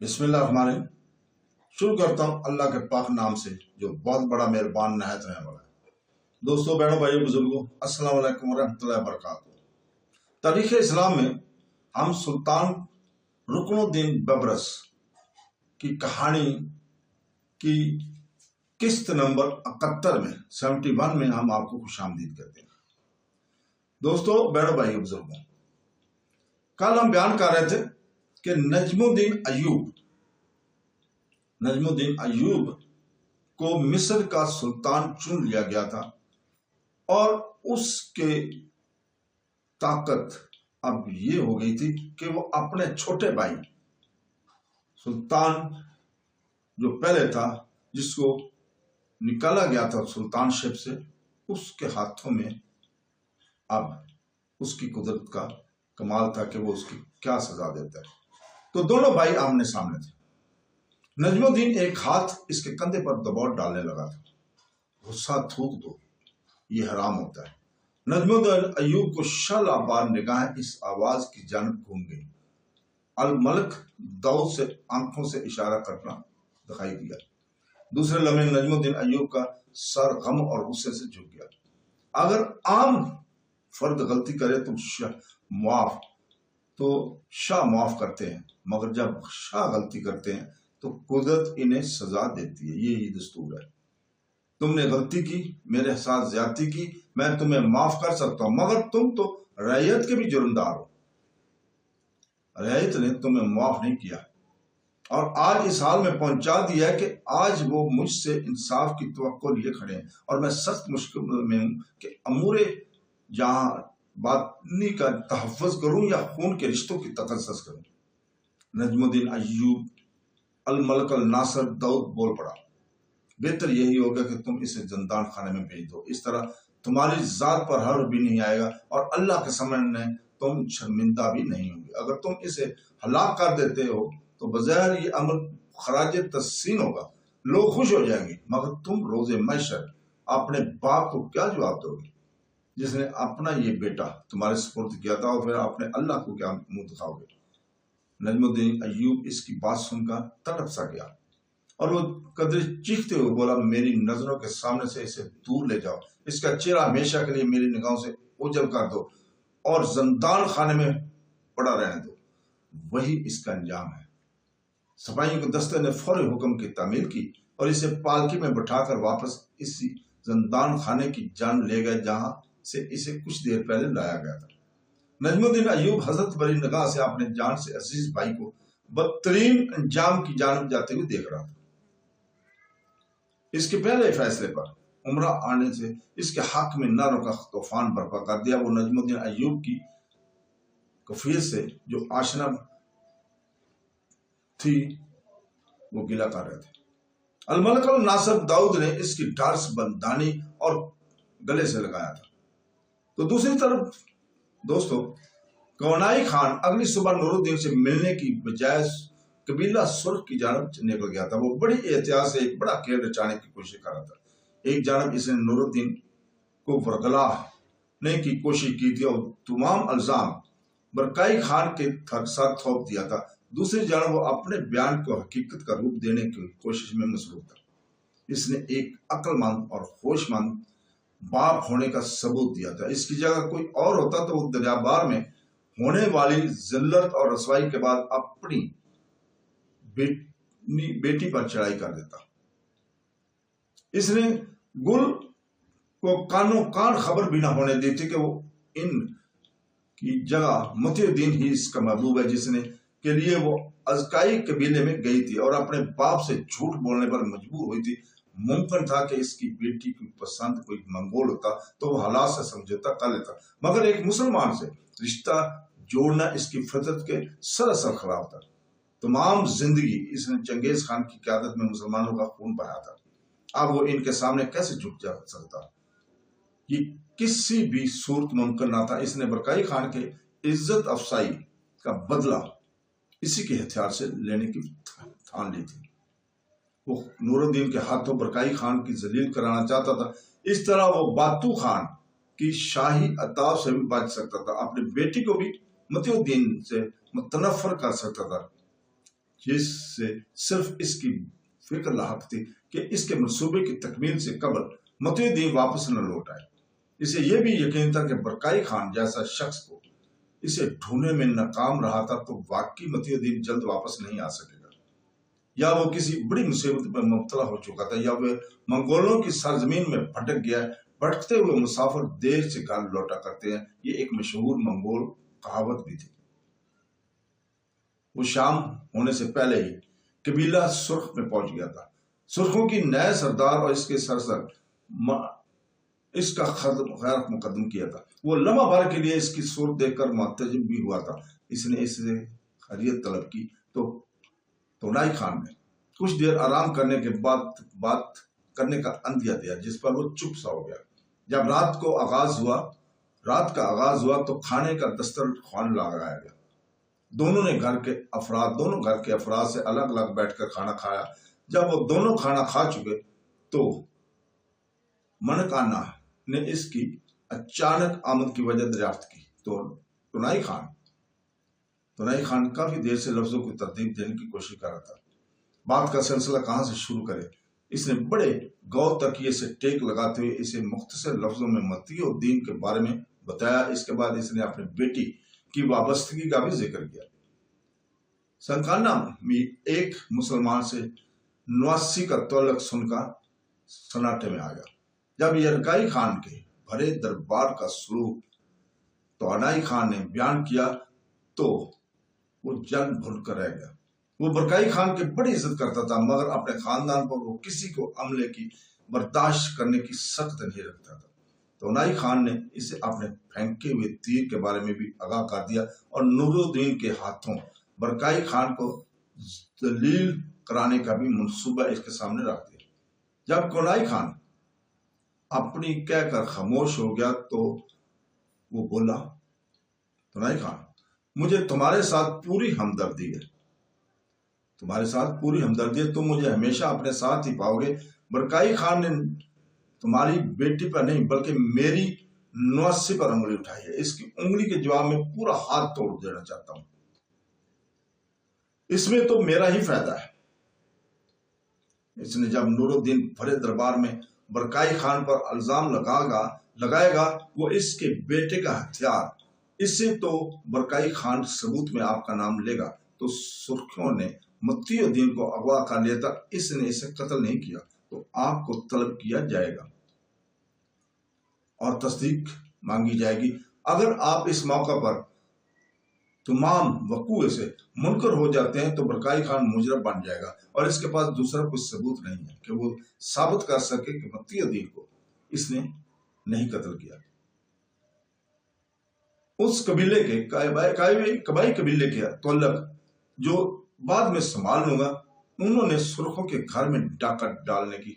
बिस्मिल्लाहिर्रहमानिर्रहीम। शुरू करता हूँ अल्लाह के पाक नाम से जो बहुत बड़ा मेहरबान नहायत रहने वाला है। दोस्तों, बहनों, भाइयों, बुजुर्गों, अस्सलाम वालेकुम वरहमतुल्लाहि वबरकातुहू। तारीख इस्लाम में हम सुल्तान रुकनुद्दीन बबरस की कहानी की किस्त नंबर 71 में 71 में हम आपको खुशामदीद कहते हैं। दोस्तों, बहनों, भाइयों, बुजुर्गों, कल हम बयान कर रहे थे कि नजमुद्दीन अयूब को मिस्र का सुल्तान चुन लिया गया था और उसके ताकत अब ये हो गई थी कि वो अपने छोटे भाई सुल्तान जो पहले था, जिसको निकाला गया था सुल्तानशिप से, उसके हाथों में अब उसकी कुदरत का कमाल था कि वो उसकी क्या सजा देता है। तो दोनों भाई आमने सामने थे। नजमुद्दीन एक हाथ इसके कंधे पर दबाव डालने लगा था, गुस्सा थूक दो, ये हराम होता है। नजमुद्दीन अयूब को शलाबार निगाह इस आवाज की जानब घूम गई। अल मलक दाऊद से आंखों से इशारा करना दिखाई दिया। दूसरे लम्हे नजमुद्दीन अयूब का सर गम और गुस्से से झुक गया। अगर आम फर्द गलती करे तो शाह माफ करते हैं, मगर जब शाह गलती करते हैं तो कुदरत इन्हें सजा देती है। यही दस्तूर है। तुमने गलती की, मेरे साथ ज्यादती की, मैं तुम्हें माफ कर सकता हूं, मगर तुम तो रैयत के भी जुर्मदार हो। रैयत ने तुम्हें माफ नहीं किया और आज इस हाल में पहुंचा दिया है कि आज वो मुझसे इंसाफ की तवक्को लिए खड़े हैं और मैं सख्त मुश्किल में हूं कि अमूरे जहां बातनी का तहफ़्फ़ुज़ करूं या खून के रिश्तों की तकस्सुस करूं। नजमुद्दीन अयूब अल मलक अल नासर दाऊद बोल पड़ा, बेहतर यही होगा कि तुम इसे जंदान खाने में भेज दो। इस तरह तुम्हारी जात पर हर्ज भी नहीं आएगा और अल्लाह के सामने तुम शर्मिंदा भी नहीं होंगे। अगर तुम इसे हलाक कर देते हो तो बज़ाहिर ये अमल खराज तहसीन होगा, लोग खुश हो जाएंगे, मगर तुम रोजे महशर अपने बाप को क्या जवाब दोगे जिसने अपना ये बेटा तुम्हारे सुपुर्द किया था, और फिर अपने अल्लाह को क्या मुंह दिखाओगे। नजमुद्दीन अयूब इसकी बात सुनकर तड़प सा गया और वो कदर चीखते हुए बोला, मेरी नजरों के सामने से इसे दूर ले जाओ, इसका चेहरा हमेशा के लिए मेरी निगाहों से ओझल कर दो और जंदान खाने में पड़ा रहने दो। वही इसका अंजाम है। सिपाहियों के दस्ते ने फौरी हुक्म की तामील की और इसे पालकी में बैठाकर वापस इसी जंदान खाने की जान ले गए जहां से इसे कुछ देर पहले लाया गया था। नजमुद्दीन अयूब हजरत बरी निगाह से अपने जान से अजीज भाई को बदतरीन अंजाम की जानब जाते हुए देख रहा था। इसके पहले फैसले पर उम्रा आने से इसके हक में नारों का तूफान बर्पा कर दिया। वो नजमुद्दीन अयूब की कफियत से जो आशना थी वो गिला कर रहे थे। अल मलक अल नासर दाऊद ने इसकी ढार्स बंदानी और गले से लगाया था। तो दूसरी तरफ दोस्तों, कौनाई खान अगली सुबह नूरुद्दीन से मिलने की बजाय कबीला सुर्ख की जानब निकल गया था। वो बड़ी एहतियात से एक बड़ा खेल रचाने की कोशिश कर रहा था। एक जानब इसने नूरुद्दीन को वरगलाने की कोशिश की थी और तमाम अल्जाम बरकाई खान के साथ थोप दिया था। दूसरी जानब वो अपने बयान को हकीकत का रूप देने की कोशिश में मसरूफ था। इसने एक अक्लमंद और होशमंद बाप होने का सबूत दिया था। इसकी जगह कोई और होता तो वो दरियाबार में होने वाली जिल्लत और रसवाई के बाद अपनी बेटी पर चढ़ाई कर देता। इसने गुल को कानों कान खबर भी ना होने दी थी कि वो इन की जगह मुतीउद्दीन ही इसका महबूब है, जिसने के लिए वो अज़काई कबीले में गई थी और अपने बाप से झूठ बोलने पर मजबूर हुई थी। मुमकिन था कि इसकी बेटी की पसंद कोई मंगोल होता तो वो हालात से समझौता कर लेता, मगर एक मुसलमान से रिश्ता जोड़ना इसकी फितरत के सरासर खिलाफ था। तमाम जिंदगी इसने चंगेज खान की क़यादत में मुसलमानों का खून बहाया था। अब वो इनके सामने कैसे झुक जा सकता, ये किसी भी सूरत मुमकिन ना था। इसने बरकाई खान के इज्जत अफसाई का बदला इसी के हथियार से लेने की ठान ली थी। वो नूरुद्दीन के हाथों बरकाई खान की जलील कराना चाहता था। इस तरह वो बातू खान की शाही अताब से भी बच सकता था, अपनी बेटी को भी मुतीउद्दीन से मुतनफर कर सकता था। جس سے صرف اس کی فکر لاحق تھی کہ اس کے منصوبے کی تکمیل سے قبل متی الدین واپس نہ لوٹ آئے۔ اسے یہ بھی یقین تھا کہ برقائی خان جیسا شخص کو اسے ڈھونڈنے میں ناکام رہا تھا تو واقعی متی الدین جلد واپس نہیں آ سکے گا، یا وہ کسی بڑی مصیبت میں مبتلا ہو چکا تھا، یا وہ منگولوں کی سرزمین میں بھٹک گیا۔ بھٹکتے ہوئے مسافر دیر سے گھر لوٹا کرتے ہیں، یہ ایک مشہور منگول کہاوت بھی تھی۔ وہ شام ہونے سے پہلے ہی قبیلہ سرخ میں پہنچ گیا تھا۔ سرخوں کی نئے سردار اور اس کے سرسر اس کا خیر مقدم کیا تھا۔ وہ لمحہ بھر کے لیے اس کی صورت دیکھ کر معتجب بھی ہوا تھا۔ اس نے اس سے خیریت طلب کی تو تونائی خان نے کچھ دیر آرام کرنے کے بعد بات کرنے کا اندیہ دیا، جس پر وہ چپ سا ہو گیا۔ جب رات کا آغاز ہوا تو کھانے کا دسترخوان لگایا گیا۔ دونوں گھر کے افراد سے الگ الگ بیٹھ کر کھانا کھایا۔ جب وہ دونوں کھانا کھا چکے تو منکانا نے اس کی اچانک آمد کی وجہ دریافت کی تو تونائی خان کافی دیر سے لفظوں کو ترتیب دینے کی کوشش کر رہا تھا۔ بات کا سلسلہ کہاں سے شروع کرے؟ اس نے بڑے غور تکیے سے ٹیک لگاتے ہوئے اسے مختصر لفظوں میں متی الدین کے بارے میں بتایا۔ اس کے بعد اس نے اپنی بیٹی کی وابستگی کا بھی ذکر کیا۔ سنکانا میں ایک مسلمان سے نواسی کا تعلق سن کر سناٹے میں آ گیا۔ جب یرکائی خان کے بھرے دربار کا سلوک تونائی خان نے بیان کیا تو وہ جن بھول کر رہ گیا۔ وہ برقائی خان کی بڑی عزت کرتا تھا، مگر اپنے خاندان پر وہ کسی کو عملے کی برداشت کرنے کی سخت نہیں رکھتا تھا۔ تونائی خان نے اسے اپنے پھینکے ہوئے تیر کے بارے میں بھی آگاہ کر دیا اور نور الدین کے ہاتھوں برقائی خان کو ذلیل کرانے کا بھی منصوبہ اس کے سامنے رکھ دیا۔ جب تونائی خان اپنی کہہ کر خاموش ہو گیا تو وہ بولا، تونائی خان، مجھے تمہارے ساتھ پوری ہمدردی ہے۔ تم مجھے ہمیشہ اپنے ساتھ ہی پاؤ گے۔ برقائی خان نے تمہاری بیٹی پر نہیں بلکہ میری نواسی پر انگلی اٹھائی ہے۔ اس کی انگلی کے جواب میں پورا ہاتھ توڑ دینا چاہتا ہوں۔ اس میں تو میرا ہی فائدہ ہے۔ اس نے جب نور الدین بھرے دربار میں برقائی خان پر الزام لگائے گا وہ اس کے بیٹے کا ہتھیار، اس سے تو برقائی خان ثبوت میں آپ کا نام لے گا تو سرخیوں نے متی الدین کو اغوا کر لیا تھا، اس نے اسے قتل نہیں کیا تو آپ کو طلب کیا جائے گا اور تصدیق مانگی جائے گی۔ اگر آپ اس موقع پر تمام وقوع سے منکر ہو جاتے ہیں تو برقائی خان مجرم بن جائے گا اور اس کے پاس دوسرا کوئی ثبوت نہیں ہے کہ وہ ثابت کر سکے کہ متی الدین کو اس نے نہیں قتل کیا۔ اس قبیلے کے قبائی قبیلے کے تعلق جو بعد میں سنبھال لوں گا، انہوں نے سرخوں کے گھر میں ڈاکہ ڈالنے کی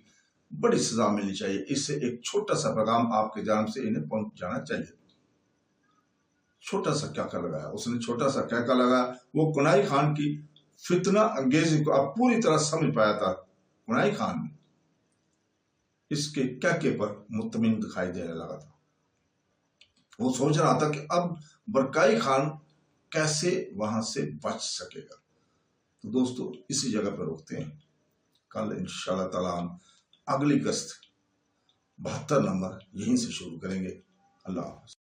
بڑی سزا ملنی چاہیے۔ اس سے ایک چھوٹا سا پیغام آپ کے جانب سے انہیں پہنچ جانا چاہیے۔ چھوٹا سا کیا لگایا اس نے، چھوٹا سا کیا لگایا۔ وہ تونائی خان کی فتنہ انگیزی کو اب پوری طرح سمجھ پایا تھا۔ تونائی خان اس کے کہکے پر مطمئن دکھائی دینے لگا تھا۔ وہ سوچ رہا تھا کہ اب برقائی خان کیسے وہاں سے بچ سکے گا۔ تو دوستو اسی جگہ پر روکتے ہیں، کل انشاءاللہ تعالیٰ ہم اگلی قسط 72 نمبر یہیں سے شروع کریں گے۔ اللہ حافظ۔